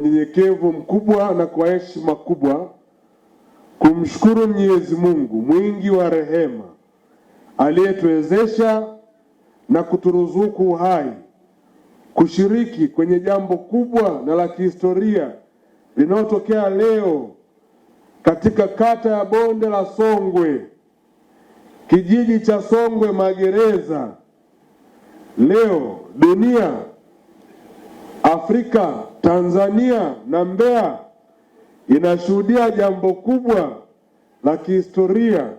unyenyekevu mkubwa na kwa heshima kubwa kumshukuru Mwenyezi Mungu mwingi wa rehema aliyetuwezesha na kuturuzuku uhai kushiriki kwenye jambo kubwa na la kihistoria linalotokea leo katika kata ya Bonde la Songwe, kijiji cha Songwe Magereza. Leo dunia, Afrika, Tanzania na Mbeya inashuhudia jambo kubwa la kihistoria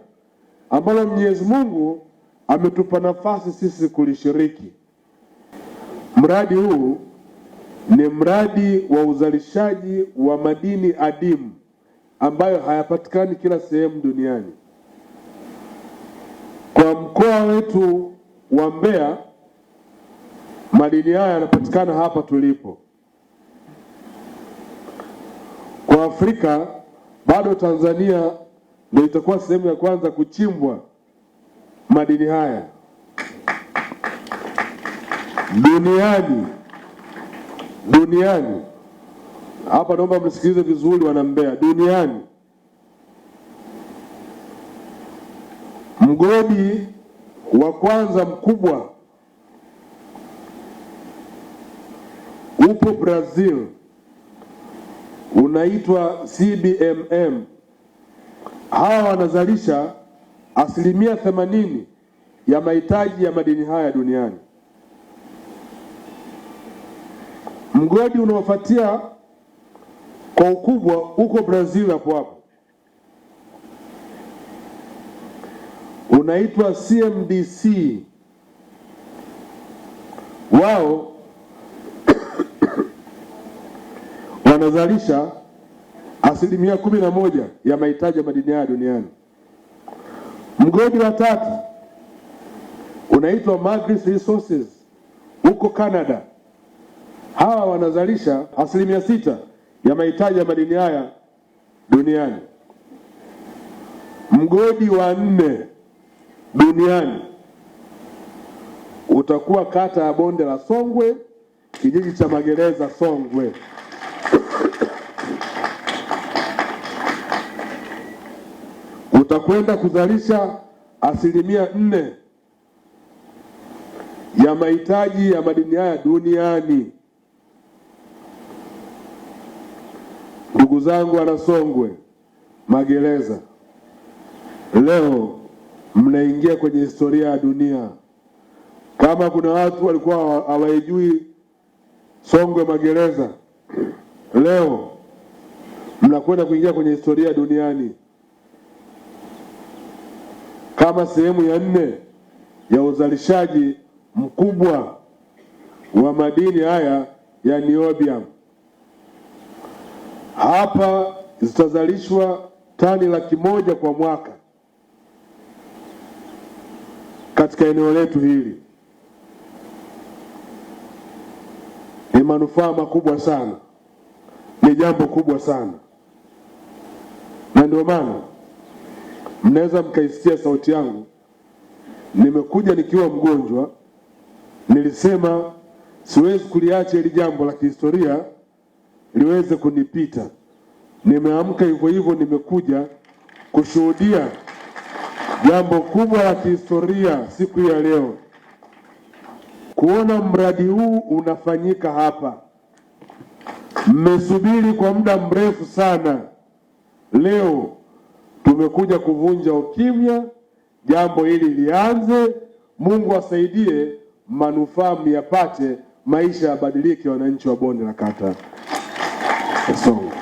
ambalo Mwenyezi Mungu ametupa nafasi sisi kulishiriki. Mradi huu ni mradi wa uzalishaji wa madini adimu ambayo hayapatikani kila sehemu duniani. Kwa mkoa wetu wa Mbeya, madini haya yanapatikana hapa tulipo. Kwa Afrika, bado Tanzania ndio itakuwa sehemu ya kwanza kuchimbwa madini haya. Duniani, hapa naomba msikilize vizuri wana Mbeya, duniani mgodi wa kwanza mkubwa upo Brazil, unaitwa CBMM. Hawa wanazalisha 80% ya mahitaji ya madini haya duniani. Mgodi unaofuatia kwa ukubwa uko Brazil hapo, unaitwa CMDC. Wao wanazalisha 11% ya mahitaji ya madini haya duniani. Mgodi wa tatu unaitwa Magris Resources huko Canada. Hawa wanazalisha 6% ya mahitaji ya madini haya duniani. Mgodi wa 4 duniani utakuwa kata ya Bonde la Songwe, kijiji cha Magereza Songwe. Utakwenda kuzalisha 4% ya mahitaji ya madini haya duniani. Ndugu zangu wana Songwe Magereza, leo mnaingia kwenye historia ya dunia. Kama kuna watu walikuwa hawajui Songwe Magereza, leo mnakwenda kuingia kwenye historia duniani kama sehemu ya 4 ya uzalishaji mkubwa wa madini haya ya niobium. Hapa zitazalishwa tani 100,000 kwa mwaka katika eneo letu hili. Ni manufaa makubwa sana, ni jambo kubwa sana, na ndio maana mnaweza mkaisikia sauti yangu. Nimekuja nikiwa mgonjwa, nilisema siwezi kuliacha hili jambo la kihistoria liweze kunipita. Nimeamka hivyo hivyo, nimekuja kushuhudia jambo kubwa la kihistoria siku ya leo, kuona mradi huu unafanyika hapa. Mmesubiri kwa muda mrefu sana. Leo tumekuja kuvunja ukimya, jambo hili lianze. Mungu asaidie, manufaa myapate, maisha yabadilike, wananchi wa bonde la kata Songwe.